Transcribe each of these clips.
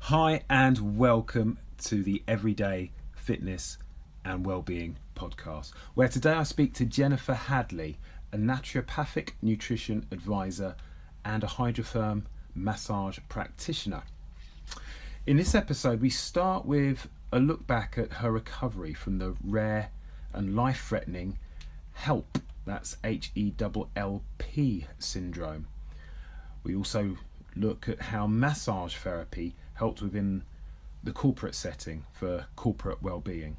Hi and welcome to the Everyday Fitness and Wellbeing Podcast, where today I speak to Jennifer Hadley, a naturopathic nutrition advisor and a Hydrotherm massage practitioner. In this episode, we start with a look back at her recovery from the rare and life-threatening HELLP, that's HELLP syndrome. We also look at how massage therapy helped within the corporate setting for corporate well-being.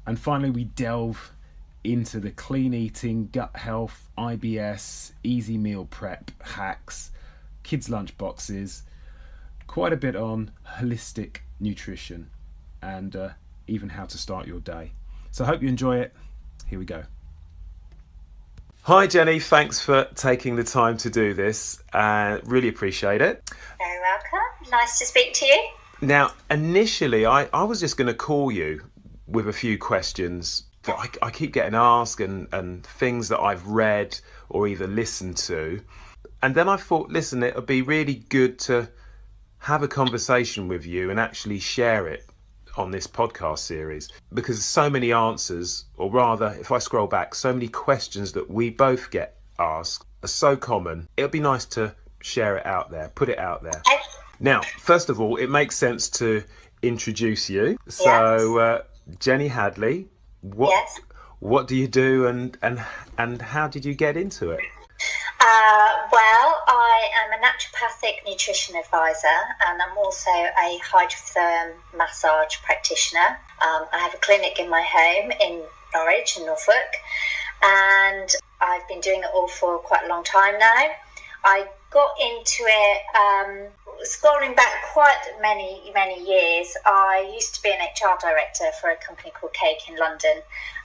And finally, we delve into the clean eating, gut health, IBS, easy meal prep hacks, kids' lunch boxes, quite a bit on holistic nutrition and even how to start your day. So I hope you enjoy it. Here we go. Hi Jenny, thanks for taking the time to do this. Really appreciate it. Very welcome. Nice to speak to you. Now, initially, I was just going to call you with a few questions that I keep getting asked and things that I've read or either listened to. And then I thought, listen, it would be really good to have a conversation with you and actually share it on this podcast series, because so many answers, or rather, if I scroll back, so many questions that we both get asked are so common. It would be nice to share it out there, put it out there. Now, first of all, it makes sense to introduce you. So, Jenny Hadley, what do you do and how did you get into it? Well, I am a naturopathic nutrition advisor and I'm also a Hydrotherm massage practitioner. I have a clinic in my home in Norwich, in Norfolk, and I've been doing it all for quite a long time now. I got into it scrolling back quite many years. I used to be an HR director for a company called Cake in London,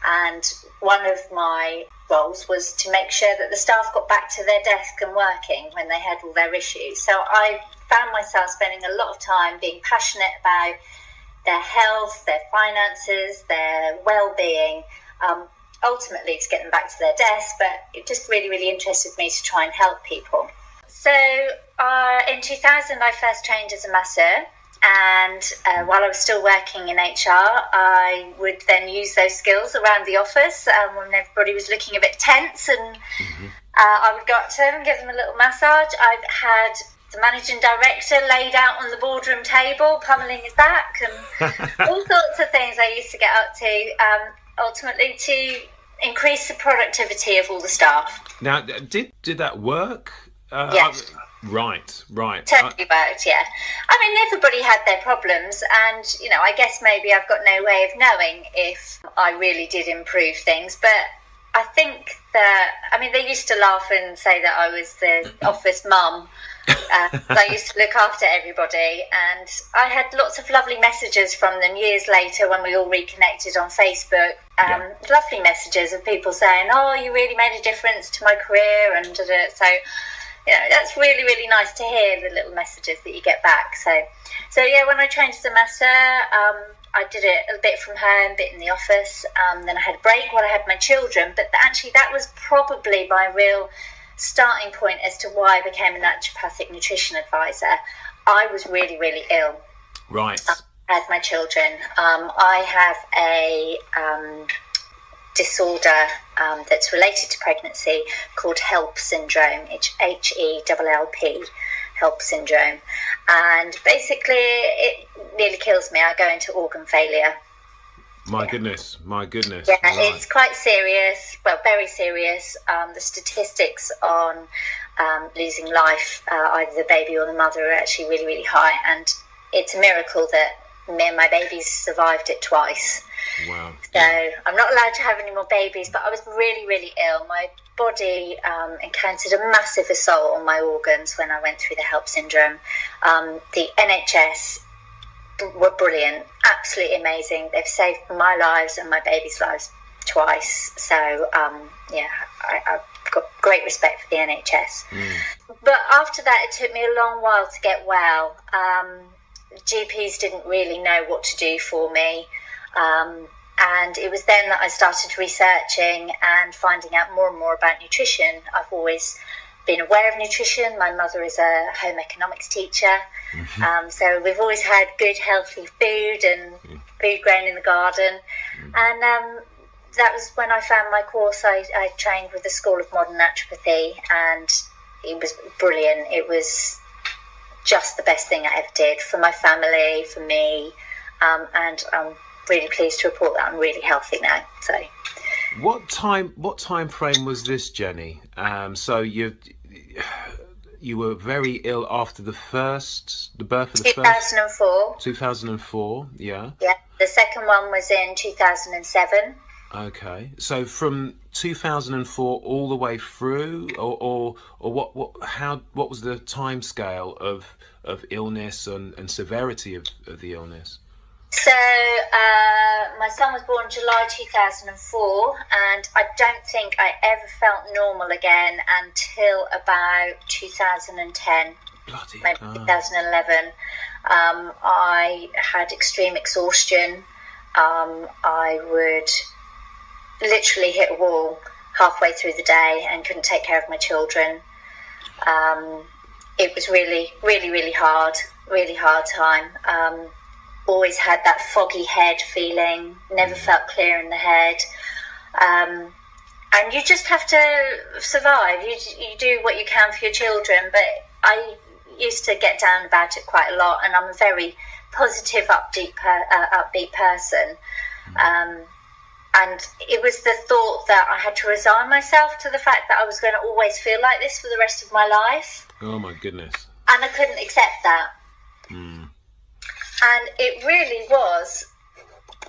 and one of my roles was to make sure that the staff got back to their desk and working when they had all their issues. So I found myself spending a lot of time being passionate about their health, their finances, their well-being, ultimately to get them back to their desk, but it just really interested me to try and help people. So in 2000 I first trained as a masseur, and while I was still working in HR I would then use those skills around the office when everybody was looking a bit tense, and I would go up to them and give them a little massage. I've had the managing director laid out on the boardroom table pummeling his back and all sorts of things I used to get up to, ultimately to increase the productivity of all the staff. Now, did that work? Yes. Right. Totally worked, yeah. I mean, everybody had their problems, and, I guess maybe I've got no way of knowing if I really did improve things, but I think that, they used to laugh and say that I was the office mum. I used to look after everybody, and I had lots of lovely messages from them years later when we all reconnected on Facebook. Lovely messages of people saying, "Oh, you really made a difference to my career," and so that's really nice to hear, the little messages that you get back. So yeah, when I trained as a masseur, I did it a bit from home, a bit in the office. Then I had a break while I had my children, but actually that was probably my real starting point as to why I became a naturopathic nutrition advisor. I was really ill. Right. I had my children. I have a disorder that's related to pregnancy called HELLP syndrome. It's HELLP, HELLP syndrome. And basically it nearly kills me. I go into organ failure. My goodness. Yeah, right. It's quite serious, very serious. The statistics on losing life, either the baby or the mother, are actually really high. And it's a miracle that me and my babies survived it twice. Wow. So I'm not allowed to have any more babies, but I was really ill. My body encountered a massive assault on my organs when I went through the HELLP syndrome. The NHS were brilliant, absolutely amazing. They've saved my lives and my baby's lives twice. So I've got great respect for the NHS. But after that, it took me a long while to get well. GPs didn't really know what to do for me. And it was then that I started researching and finding out more and more about nutrition. I've always been aware of nutrition. My mother is a home economics teacher, so we've always had good, healthy food and food grown in the garden. And that was when I found my course. I trained with the School of Modern Naturopathy, and it was brilliant. It was just the best thing I ever did for my family, for me, and I'm really pleased to report that I'm really healthy now. So, what time frame was this, Jenny? So you were very ill after the birth of the 2004. 2004, yeah. Yeah. The second one was in 2007. Okay, so from 2004 all the way through, or what was the time scale of illness and severity of the illness? So my son was born July 2004, and I don't think I ever felt normal again until about 2010, maybe 2011. I had extreme exhaustion. I would literally hit a wall halfway through the day and couldn't take care of my children. It was really, really, really hard time. Always had that foggy head feeling, never felt clear in the head. And you just have to survive. You do what you can for your children, but I used to get down about it quite a lot, and I'm a very positive, upbeat person. And it was the thought that I had to resign myself to the fact that I was going to always feel like this for the rest of my life. Oh my goodness. And I couldn't accept that. And it really was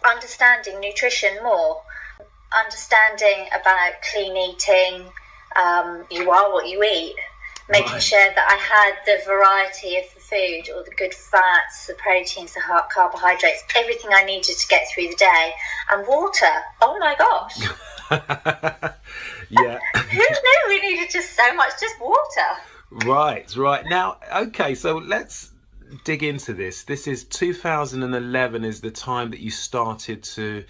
understanding nutrition more, understanding about clean eating, you are what you eat, making sure that I had the variety of the food, all the good fats, the proteins, the carbohydrates, everything I needed to get through the day, and water. Oh my gosh. Yeah. Who knew we needed just so much, just water? Right. Now, okay, so let's dig into this. This is 2011 is the time that you started to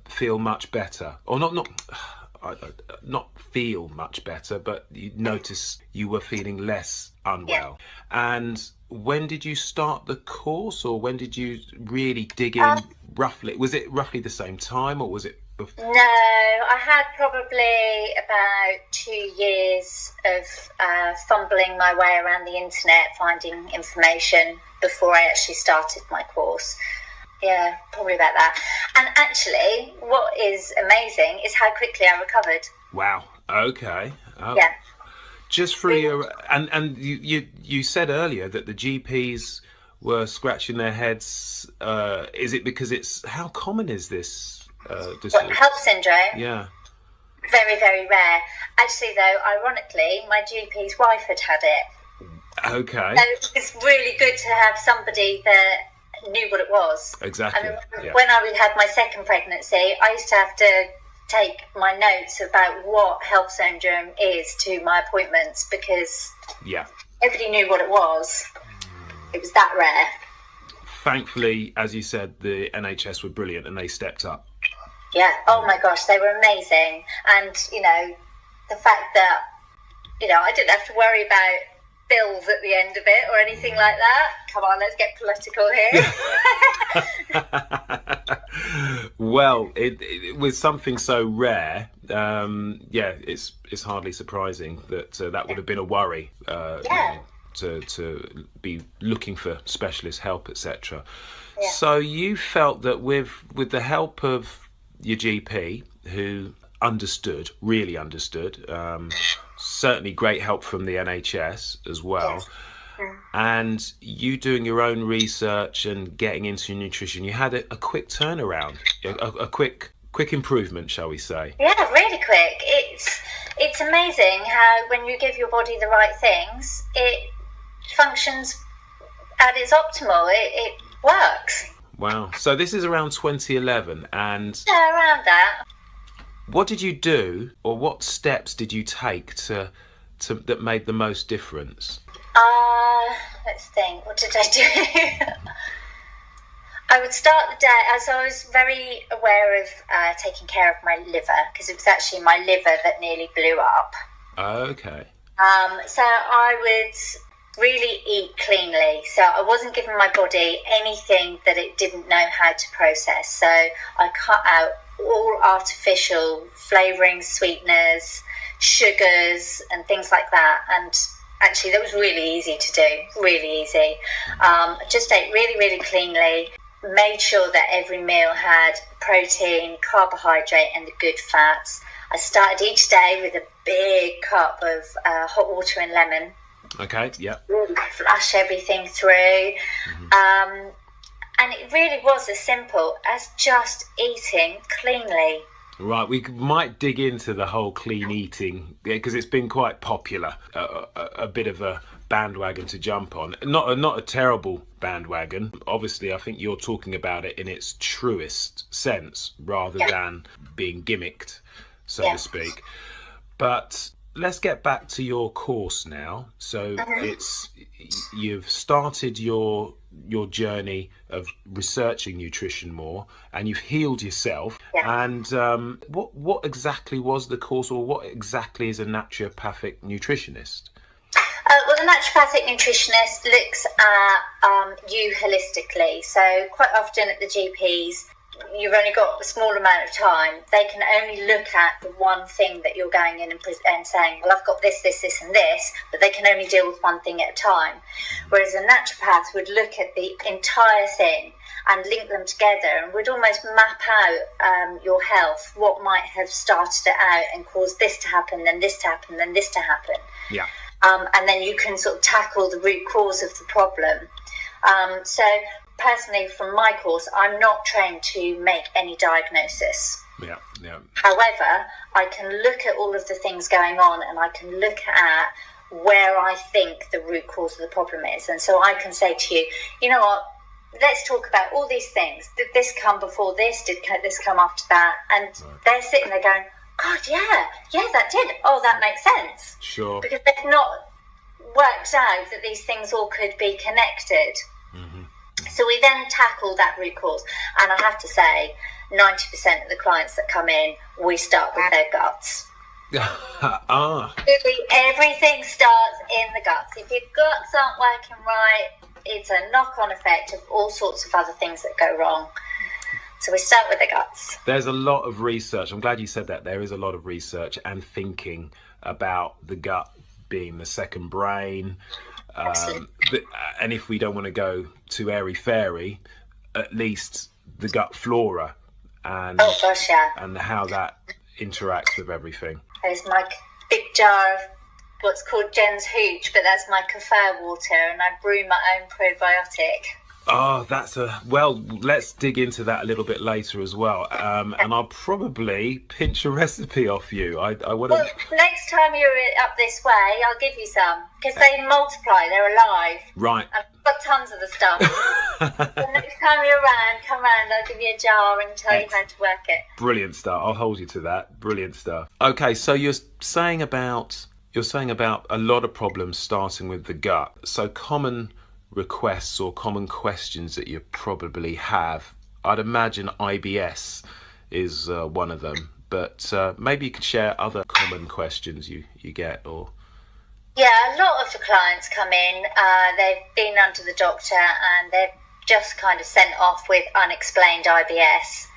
feel much better, or not feel much better, but you notice you were feeling less unwell. Yeah. And when did you start the course, or when did you really dig in roughly? Was it roughly the same time, or was it before? No, I had probably about 2 years of fumbling my way around the internet, finding information before I actually started my course. Yeah, probably about that. And actually, what is amazing is how quickly I recovered. Wow. Okay. Yeah. Just through your and you said earlier that the GPs were scratching their heads. Is it because it's how common is this? HELLP syndrome? Yeah. Very, very rare. Actually, though, ironically, my GP's wife had it. Okay. So it's really good to have somebody that knew what it was. Exactly. When I had my second pregnancy, I used to have to take my notes about what HELLP syndrome is to my appointments, because everybody knew what it was. It was that rare. Thankfully, as you said, the NHS were brilliant and they stepped up. Yeah. Oh my gosh, they were amazing. And, the fact that, I didn't have to worry about bills at the end of it or anything like that. Come on, let's get political here. Well, it was something so rare. It's hardly surprising that that would have been a worry. To be looking for specialist help, etc. Yeah. So you felt that with the help of your GP, who really understood, certainly great help from the NHS as well, and you doing your own research and getting into nutrition, you had a quick turnaround, a quick improvement, shall we say? Yeah, really quick. It's amazing how when you give your body the right things, it functions at its optimal. It works. Wow. So this is around 2011, and around that. What did you do, or what steps did you take to that made the most difference? Let's think. What did I do? I would start the day, as I was very aware of taking care of my liver, because it was actually my liver that nearly blew up. Okay. So I would really eat cleanly. So I wasn't giving my body anything that it didn't know how to process. So I cut out all artificial flavorings, sweeteners, sugars, and things like that. And actually, that was really easy to do, really easy. Just ate really, really cleanly. Made sure that every meal had protein, carbohydrate, and the good fats. I started each day with a big cup of hot water and lemon. Okay, yeah. Really flush everything through. And it really was as simple as just eating cleanly. Right, we might dig into the whole clean eating because it's been quite popular, a bit of a bandwagon to jump on. Not a terrible bandwagon. Obviously, I think you're talking about it in its truest sense rather than being gimmicked, so to speak. But let's get back to your course now. So you've started your journey of researching nutrition more, and you've healed yourself. And what exactly was the course, or what exactly is a naturopathic nutritionist? Well, the naturopathic nutritionist looks at you holistically. So quite often at the GPs, you've only got a small amount of time. They can only look at the one thing that you're going in and saying, well, I've got this, this, this, and this, but they can only deal with one thing at a time. Whereas a naturopath would look at the entire thing and link them together and would almost map out your health, what might have started it out and caused this to happen, then this to happen, then this to happen. Yeah. And then you can sort of tackle the root cause of the problem. So personally, from my course, I'm not trained to make any diagnosis. Yeah. However, I can look at all of the things going on, and I can look at where I think the root cause of the problem is. And so I can say to you, you know what, let's talk about all these things. Did this come before this? Did this come after that? And they're sitting there going, God, yeah, that did. Oh, that makes sense. Sure. Because they've not worked out that these things all could be connected. So we then tackle that root cause. And I have to say, 90% of the clients that come in, we start with their guts. Everything starts in the guts. If your guts aren't working right, it's a knock-on effect of all sorts of other things that go wrong. So we start with the guts. There's a lot of research. I'm glad you said that. There is a lot of research and thinking about the gut being the second brain. And if we don't want to go too airy-fairy, at least the gut flora and and how that interacts with everything. There's my big jar of what's called Jen's Hooch, but that's my kefir water, and I brew my own probiotic. Oh, let's dig into that a little bit later as well. And I'll probably pinch a recipe off you. I want to... Well, next time you're up this way, I'll give you some, because they multiply, they're alive. Right. I've got tons of the stuff. So next time you're around, come round, I'll give you a jar and tell you how to work it. Brilliant stuff. I'll hold you to that. Brilliant stuff. Okay, so you're saying about a lot of problems starting with the gut. So common requests or common questions that you probably have. I'd imagine IBS is one of them, but maybe you could share other common questions you get. Or yeah, a lot of the clients come in, they've been under the doctor and they're just kind of sent off with unexplained IBS,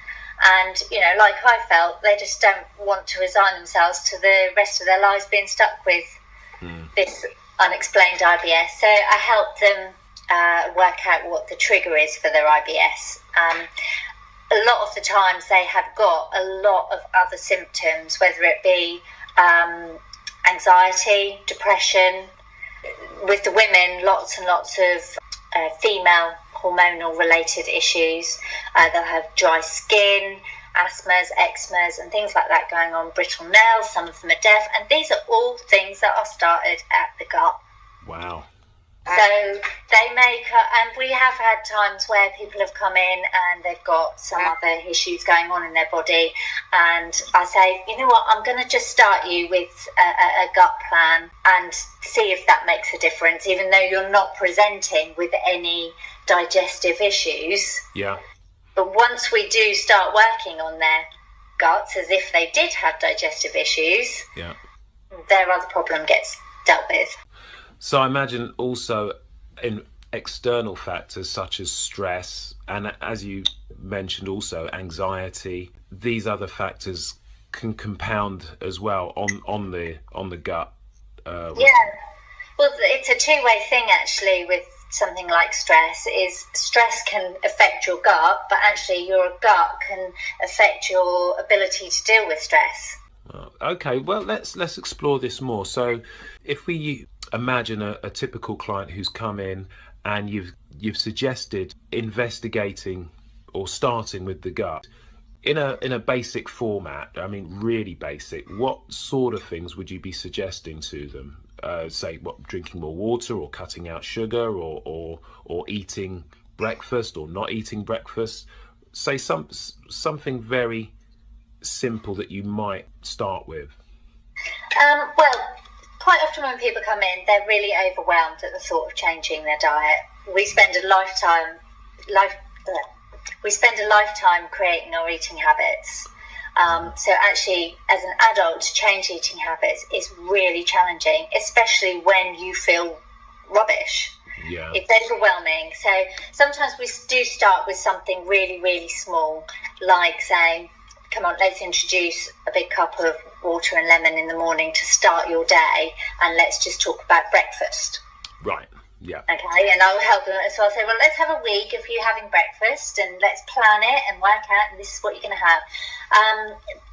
and like I felt, they just don't want to resign themselves to the rest of their lives being stuck with this unexplained IBS. So I help them work out what the trigger is for their IBS. A lot of the times they have got a lot of other symptoms, whether it be anxiety, depression. With the women, lots and lots of female hormonal related issues. They'll have dry skin, asthmas, eczemas and things like that going on, brittle nails, some of them are deaf, and these are all things that are started at the gut. Wow. So they and we have had times where people have come in and they've got some other issues going on in their body, and I say, you know what, I'm going to just start you with a gut plan and see if that makes a difference, even though you're not presenting with any digestive issues. Yeah. But once we do start working on their guts as if they did have digestive issues, their other problem gets dealt with. So I imagine also in external factors such as stress and, as you mentioned, also anxiety, these other factors can compound as well on the gut. Well, it's a two-way thing actually with something like stress. Is stress can affect your gut, but actually your gut can affect your ability to deal with stress. Okay, well, let's explore this more. So if we imagine a typical client who's come in and you've suggested investigating or starting with the gut in a basic format, I mean really basic, what sort of things would you be suggesting to them? Say drinking more water, or cutting out sugar, or eating breakfast or not eating breakfast. Say something very simple that you might start with. Well, quite often when people come in, they're really overwhelmed at the thought of changing their diet. We spend a lifetime creating our eating habits. So actually, as an adult, to change eating habits is really challenging, especially when you feel rubbish. Yeah. It's overwhelming. So sometimes we do start with something really, really small, like saying, come on, let's introduce a big cup of water and lemon in the morning to start your day, and let's just talk about breakfast. Right. Yeah. Okay, and I'll help them. So I'll say, well, let's have a week of you having breakfast, and let's plan it and work out, and this is what you're going to have.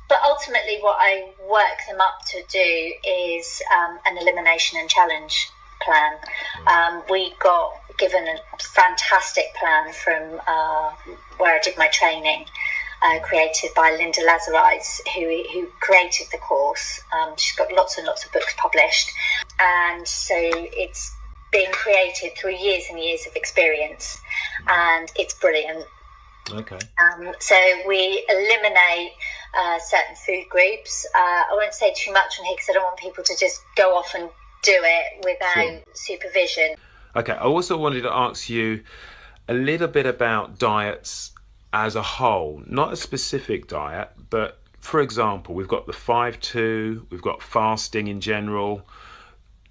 But ultimately, what I work them up to do is an elimination and challenge plan. We got given a fantastic plan from where I did my training, created by Linda Lazarides, who created the course. She's got lots and lots of books published, and so it's being created through years and years of experience, and it's brilliant. Okay. So we eliminate certain food groups. I won't say too much on here because I don't want people to just go off and do it without supervision. Okay, I also wanted to ask you a little bit about diets as a whole, not a specific diet, but for example, we've got the 5-2, we've got fasting in general.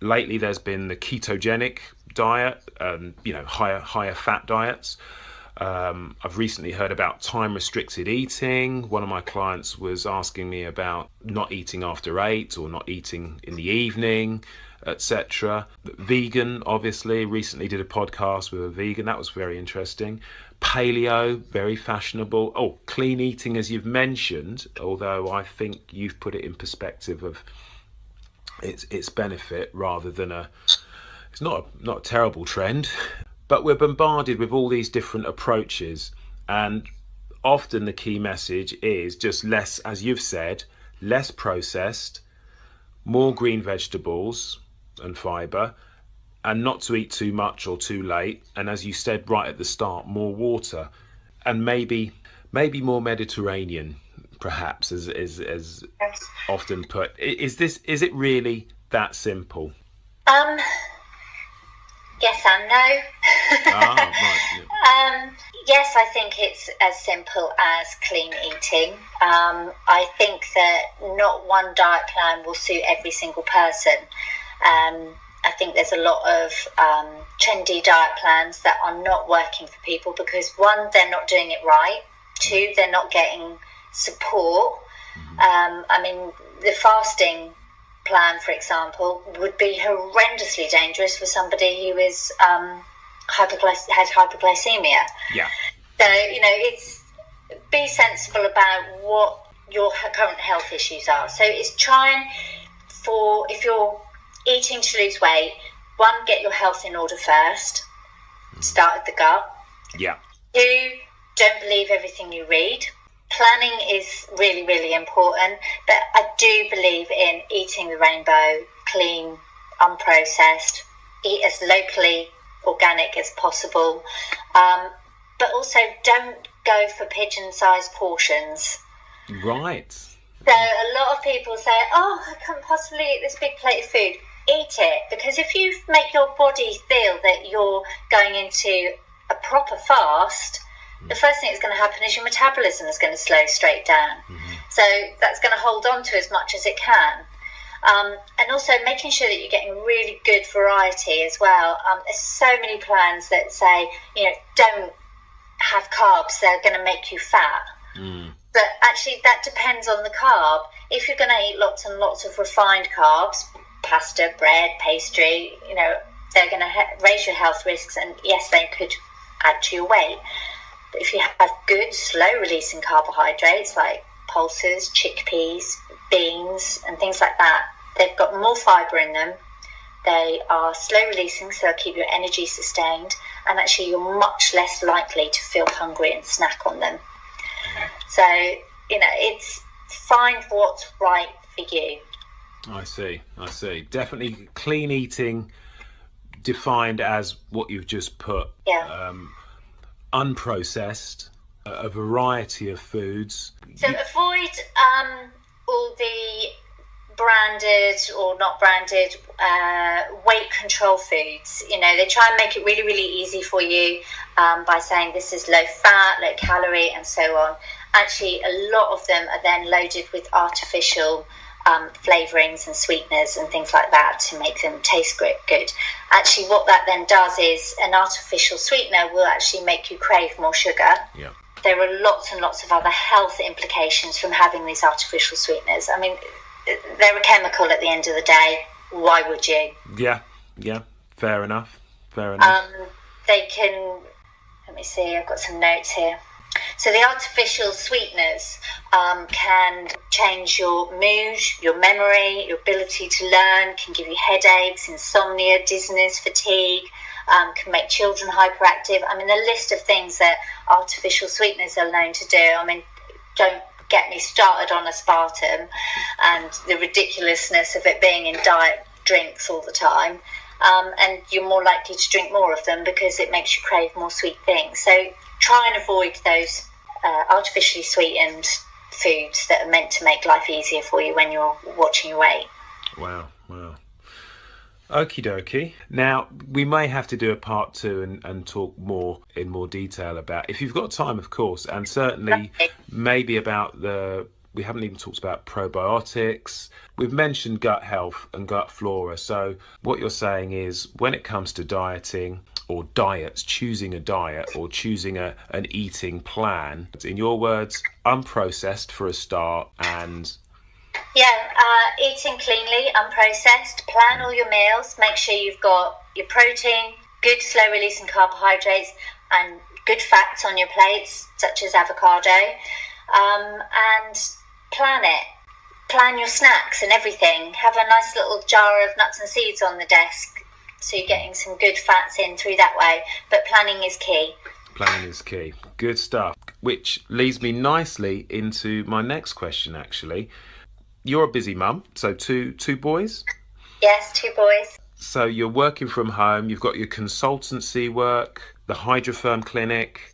Lately, there's been the ketogenic diet, higher fat diets. I've recently heard about time-restricted eating. One of my clients was asking me about not eating after 8 or not eating in the evening, etc. Vegan, obviously, recently did a podcast with a vegan. That was very interesting. Paleo, very fashionable. Oh, clean eating, as you've mentioned, although I think you've put it in perspective of its benefit rather than it's not a terrible trend. But we're bombarded with all these different approaches, and often the key message is just less, as you've said, less processed, more green vegetables and fibre, and not to eat too much or too late, and as you said right at the start, more water, and maybe more Mediterranean, perhaps, as often put. Is it really that simple? Yes and no. Right, yeah. Yes, I think it's as simple as clean eating. I think that not one diet plan will suit every single person. I think there's a lot of trendy diet plans that are not working for people because, one, they're not doing it right. Two, they're not getting support. I mean, the fasting plan, for example, would be horrendously dangerous for somebody who is had hypoglycemia. Yeah. So, it's be sensible about what your current health issues are. So it's if you're eating to lose weight, one, get your health in order first. Start at the gut. Yeah. Two, don't believe everything you read. Planning is really, really important, but I do believe in eating the rainbow, clean, unprocessed, eat as locally organic as possible, but also don't go for pigeon-sized portions. Right. So a lot of people say, oh, I can't possibly eat this big plate of food. Eat it, because if you make your body feel that you're going into a proper fast, the first thing that's going to happen is your metabolism is going to slow straight down. So that's going to hold on to as much as it can. And also making sure that you're getting really good variety as well. There's so many plans that say, don't have carbs, they're going to make you fat. But actually that depends on the carb. If you're going to eat lots and lots of refined carbs, pasta, bread, pastry, they're going to raise your health risks, and yes, they could add to your weight. But if you have good slow releasing carbohydrates like pulses, chickpeas, beans and things like that, they've got more fibre in them. They are slow releasing, so they'll keep your energy sustained, and actually you're much less likely to feel hungry and snack on them. So, it's find what's right for you. I see. Definitely clean eating defined as what you've just put. Yeah. Unprocessed, a variety of foods. So avoid all the branded or not branded weight control foods. They try and make it really, really easy for you by saying this is low fat, low calorie and so on. Actually, a lot of them are then loaded with artificial flavourings and sweeteners and things like that to make them taste good. Actually, what that then does is an artificial sweetener will actually make you crave more sugar. Yeah. There are lots and lots of other health implications from having these artificial sweeteners. I mean, they're a chemical at the end of the day. Why would you? Yeah. Fair enough. They can, let me see, I've got some notes here. So the artificial sweeteners can change your mood, your memory, your ability to learn, can give you headaches, insomnia, dizziness, fatigue, can make children hyperactive. I mean, the list of things that artificial sweeteners are known to do. I mean, don't get me started on aspartame and the ridiculousness of it being in diet drinks all the time. And you're more likely to drink more of them because it makes you crave more sweet things. So try and avoid those artificially sweetened foods that are meant to make life easier for you when you're watching your weight. Wow. Okie dokie. Now, we may have to do a part 2 and talk in more detail about, if you've got time, of course, and certainly maybe about we haven't even talked about probiotics. We've mentioned gut health and gut flora. So what you're saying is when it comes to dieting or diets, choosing a diet or choosing an eating plan, in your words, unprocessed for a start and... Eating cleanly, unprocessed, plan all your meals, make sure you've got your protein, good slow releasing carbohydrates and good fats on your plates, such as avocado, and plan it. Plan your snacks and everything. Have a nice little jar of nuts and seeds on the desk so you're getting some good fats in through that way, but planning is key. Planning is key. Good stuff. Which leads me nicely into my next question, actually. You're a busy mum, so two boys? Yes, 2 boys. So you're working from home, you've got your consultancy work, the Hydrotherm clinic.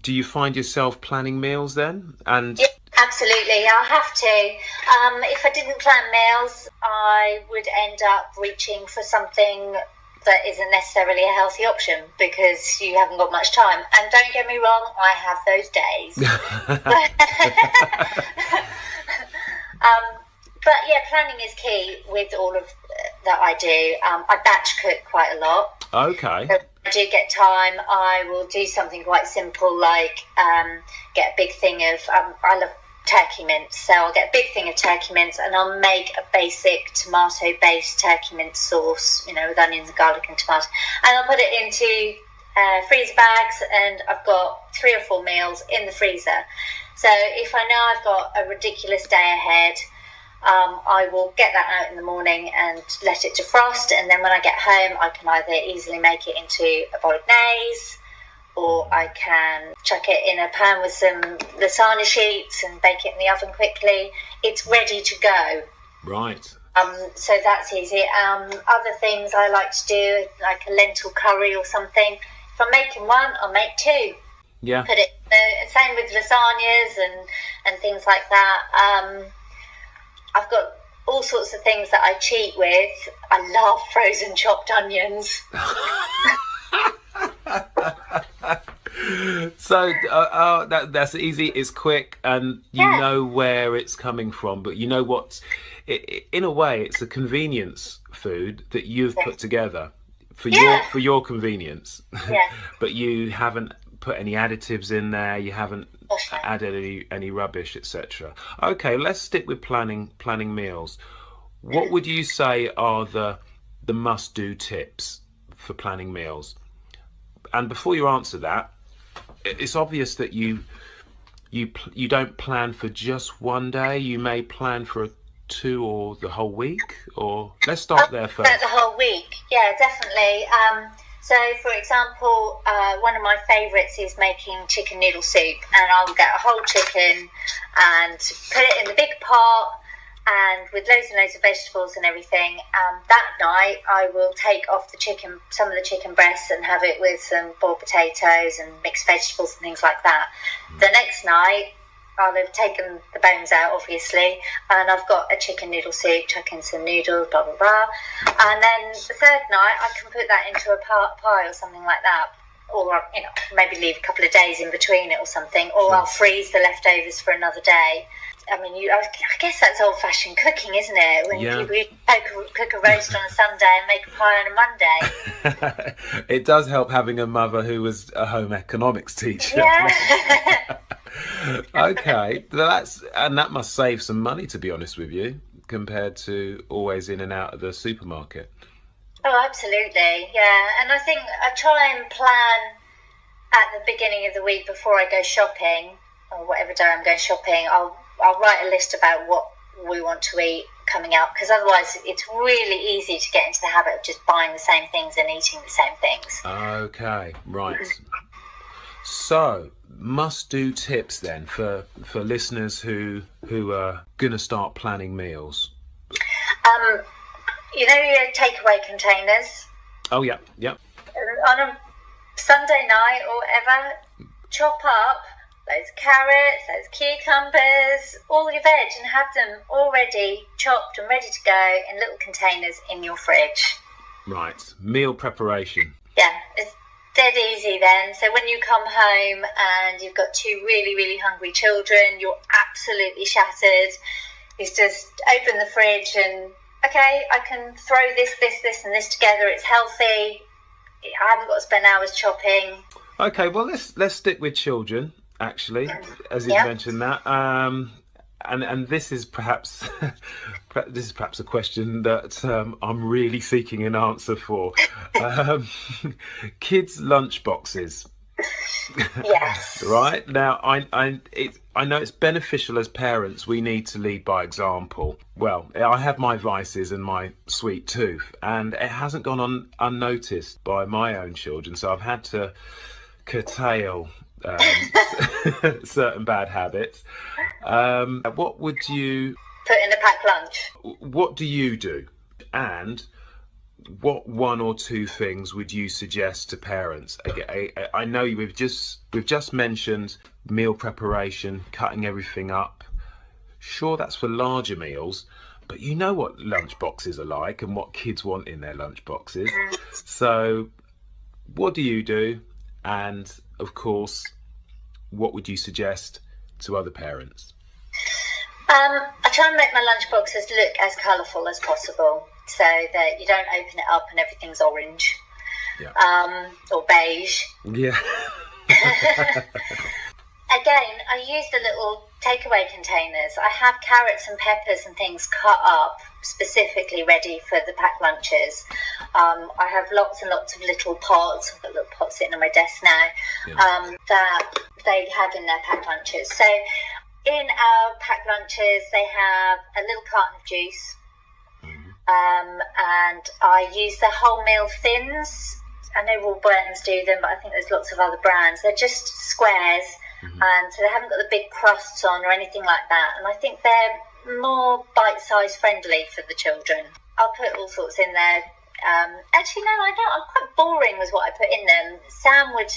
Do you find yourself planning meals then? Yeah, absolutely, I'll have to. If I didn't plan meals, I would end up reaching for something that isn't necessarily a healthy option because you haven't got much time. And don't get me wrong, I have those days. But yeah, planning is key with all of that I do. I batch cook quite a lot. Okay. So if I do get time, I will do something quite simple like get a big thing of, I love turkey mince, so I'll get a big thing of turkey mince and I'll make a basic tomato-based turkey mince sauce, with onions and garlic and tomato. And I'll put it into freezer bags and I've got 3 or 4 meals in the freezer. So if I know I've got a ridiculous day ahead, I will get that out in the morning and let it defrost, and then when I get home I can either easily make it into a bolognese or I can chuck it in a pan with some lasagna sheets and bake it in the oven quickly. It's ready to go. Right. So that's easy. Other things I like to do, like a lentil curry or something. If I'm making one, I'll make 2. Yeah. Put it. Same with lasagnas and things like that. I've got all sorts of things that I cheat with. I love frozen chopped onions. So that's easy, it's quick, and you know where it's coming from, but you know what, in a way, it's a convenience food that you've put together for Yeah. your convenience. Yeah. But you haven't put any additives in there. You haven't Gosh, no. added any rubbish, etc. Okay, let's stick with planning meals. What would you say are the must-do tips for planning meals? And before you answer that, it's obvious that you don't plan for just one day. You may plan for 2 or the whole week. Or let's start there first. The whole week, yeah, definitely. So, for example, one of my favourites is making chicken noodle soup, and I'll get a whole chicken and put it in the big pot, and with loads and loads of vegetables and everything. That night, I will take off some of the chicken breasts, and have it with some boiled potatoes and mixed vegetables and things like that. The next night, I'll have taken the bones out, obviously, and I've got a chicken noodle soup, chuck in some noodles, blah, blah, blah. And then the third night, I can put that into a pie or something like that. Or, maybe leave a couple of days in between it or something. Or I'll freeze the leftovers for another day. I mean, I guess that's old-fashioned cooking, isn't it? When people cook a roast on a Sunday and make a pie on a Monday. It does help having a mother who was a home economics teacher. Yeah. Okay, that must save some money, to be honest with you, compared to always in and out of the supermarket. Oh, absolutely, yeah. And I think I try and plan at the beginning of the week before I go shopping, or whatever day I'm going shopping. I'll write a list about what we want to eat coming up, because otherwise it's really easy to get into the habit of just buying the same things and eating the same things. Okay, right. So, must-do tips then for listeners who are going to start planning meals. Your takeaway containers. Oh, yeah. On a Sunday night or whatever, chop up those carrots, those cucumbers, all your veg, and have them already chopped and ready to go in little containers in your fridge. Right. Meal preparation. Yeah, it's dead easy then. So when you come home and you've got 2 really, really hungry children, you're absolutely shattered. You just open the fridge and, okay, I can throw this and this together. It's healthy. I haven't got to spend hours chopping. Okay, well, let's stick with children, actually, as you mentioned that. And this is perhaps a question that I'm really seeking an answer for. Kids' lunch boxes. Yes. Right now, I know it's beneficial as parents. We need to lead by example. Well, I have my vices and my sweet tooth, and it hasn't gone unnoticed by my own children. So I've had to curtail certain bad habits. What would you put in a packed lunch? What do you do? And what 1 or 2 things would you suggest to parents? I know we've just mentioned meal preparation, cutting everything up. Sure, that's for larger meals, but you know what lunch boxes are like and what kids want in their lunch boxes. So what do you do? And of course, what would you suggest to other parents? I try and make my lunch boxes look as colourful as possible, so that you don't open it up and everything's orange, or beige. Yeah. Again, I use the little takeaway containers. I have carrots and peppers and things cut up specifically ready for the packed lunches. I have lots and lots of little pots. I've got little pots sitting on my desk now, that they have in their packed lunches. So in our packed lunches, they have a little carton of juice, and I use the wholemeal thins. I know Will Burton's do them, but I think there's lots of other brands. They're just squares, and so they haven't got the big crusts on or anything like that. And I think they're more bite-size friendly for the children. I'll put all sorts in there. Actually, no, I don't. I'm quite boring with what I put in them. Sam would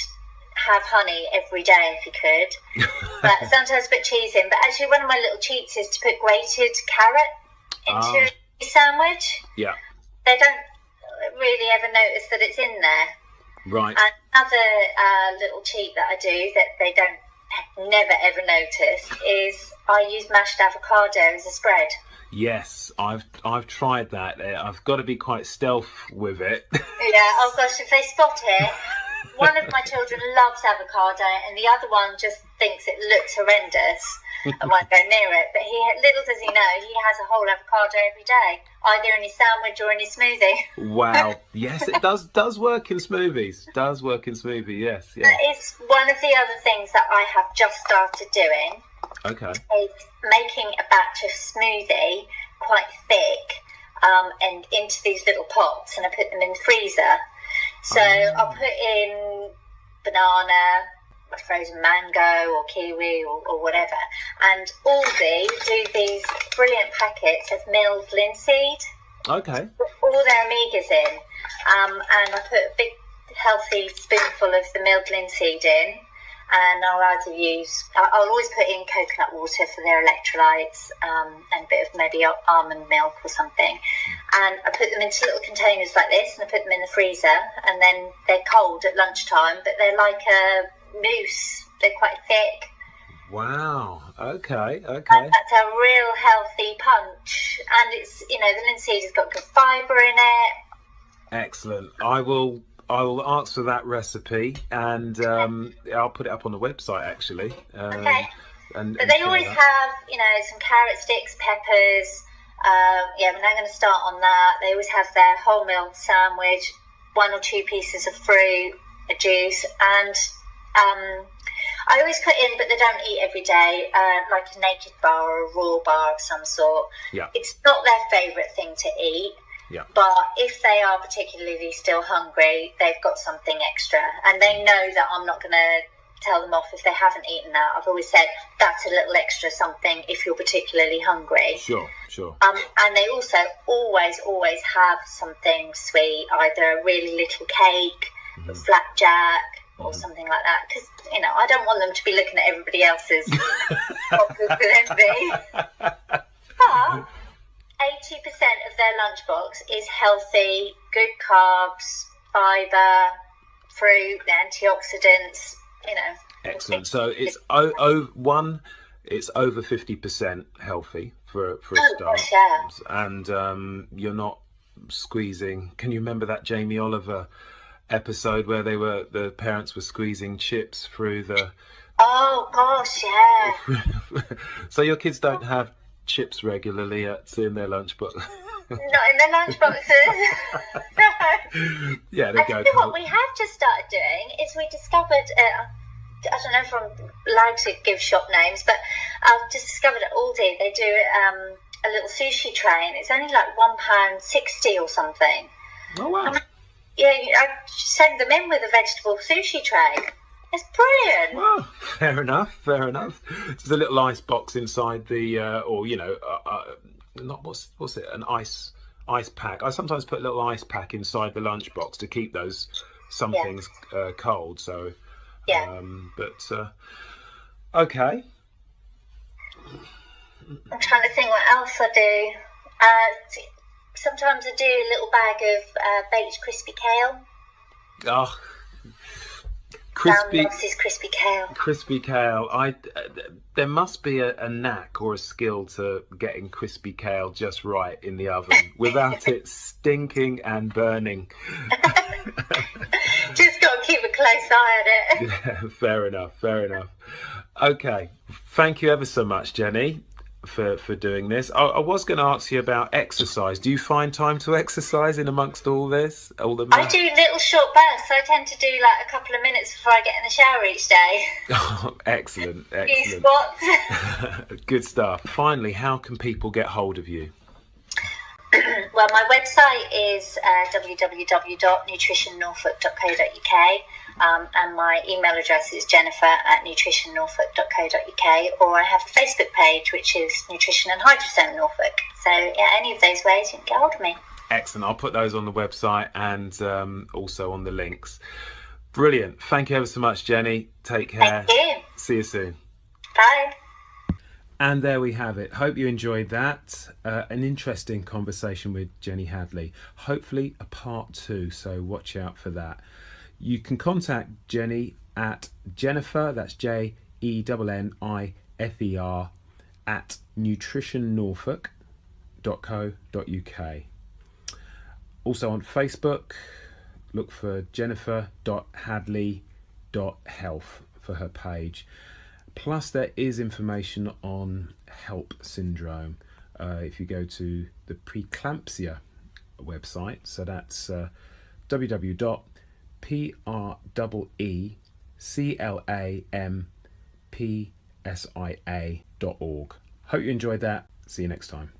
have honey every day if he could, but sometimes put cheese in. But actually, one of my little cheats is to put grated carrot into a sandwich. Yeah. They don't really ever notice that it's in there. Right. And another little cheat that I do that they never ever notice is I use mashed avocado as a spread. Yes, I've tried that. I've got to be quite stealth with it. Yeah, oh gosh, if they spot it, one of my children loves avocado and the other one just thinks it looks horrendous and won't go near it. But little does he know, he has a whole avocado every day, either in his sandwich or in his smoothie. Wow. Yes, it does work in smoothies. Does work in smoothie, yes. That is one of the other things that I have just started doing. Okay. Is making a batch of smoothie quite thick and into these little pots, and I put them in the freezer. So I'll put in banana, a frozen mango or kiwi or whatever, and Aldi do these brilliant packets of milled linseed. Okay. All their omegas in, and I put a big healthy spoonful of the milled linseed in, and I'll always put in coconut water for their electrolytes, and a bit of maybe almond milk or something, and I put them into little containers like this, and I put them in the freezer, and then they're cold at lunchtime, but they're like a mousse. They're quite thick. Wow. Okay. And that's a real healthy punch, and it's, the linseed has got good fibre in it. Excellent. I will ask for that recipe, and I'll put it up on the website actually. Okay. But they always have, some carrot sticks, peppers. We're now going to start on that. They always have their wholemeal sandwich, 1 or 2 pieces of fruit, a juice, and I always put in, but they don't eat every day, like a naked bar or a raw bar of some sort. Yeah. It's not their favourite thing to eat. Yeah. But if they are particularly still hungry, they've got something extra, and they know that I'm not going to tell them off if they haven't eaten that. I've always said that's a little extra something if you're particularly hungry. Sure. And they also always have something sweet, either a really little cake, a flapjack, or something like that, because I don't want them to be looking at everybody else's boxes with envy. But 80% of their lunchbox is healthy, good carbs, fibre, fruit, antioxidants, Excellent. So it's it's over 50% healthy for a start. Gosh, yeah. And you're not squeezing. Can you remember that Jamie Oliver episode where the parents were squeezing chips through the... Oh gosh, yeah. So your kids don't have chips regularly in their lunchbox? Not in their lunchboxes. No. Yeah, they go. What we have just started doing is we discovered, I don't know if I'm allowed to give shop names, but I've just discovered at Aldi they do a little sushi tray, and it's only like £1.60 or something. Oh wow. I send them in with a vegetable sushi tray. It's brilliant. Well, fair enough. There's a little ice box inside the, not what's it? An ice pack. I sometimes put a little ice pack inside the lunchbox to keep some things cold. So, yeah. Okay. I'm trying to think what else I do. Sometimes I do a little bag of baked crispy kale. Oh. Crispy kale. Crispy kale. There must be a knack or a skill to getting crispy kale just right in the oven without it stinking and burning. Just got to keep a close eye on it. Yeah, fair enough. Okay, thank you ever so much, Jenny, for doing this. I was going to ask you about exercise. Do you find time to exercise in amongst all this? I do little short bursts. I tend to do like a couple of minutes before I get in the shower each day. Oh, excellent. Few squats. Good stuff. Finally, how can people get hold of you? Well, my website is www.nutritionnorfolk.co.uk, and my email address is jennifer@nutritionnorfolk.co.uk, or I have a Facebook page which is Nutrition and Hydrotherm Norfolk. So any of those ways you can get hold of me. Excellent. I'll put those on the website and also on the links. Brilliant. Thank you ever so much, Jenny. Take care. Thank you. See you soon. Bye. And there we have it. Hope you enjoyed that. An interesting conversation with Jenny Hadley. Hopefully a part 2, so watch out for that. You can contact Jenny at Jennifer, that's JENNIFER, at Nutrition Norfolk, Also on Facebook, look for jennifer.hadley.health for her page. Plus there is information on HELLP syndrome if you go to the preeclampsia website. So that's www.preeclampsia.org. Hope you enjoyed that. See you next time.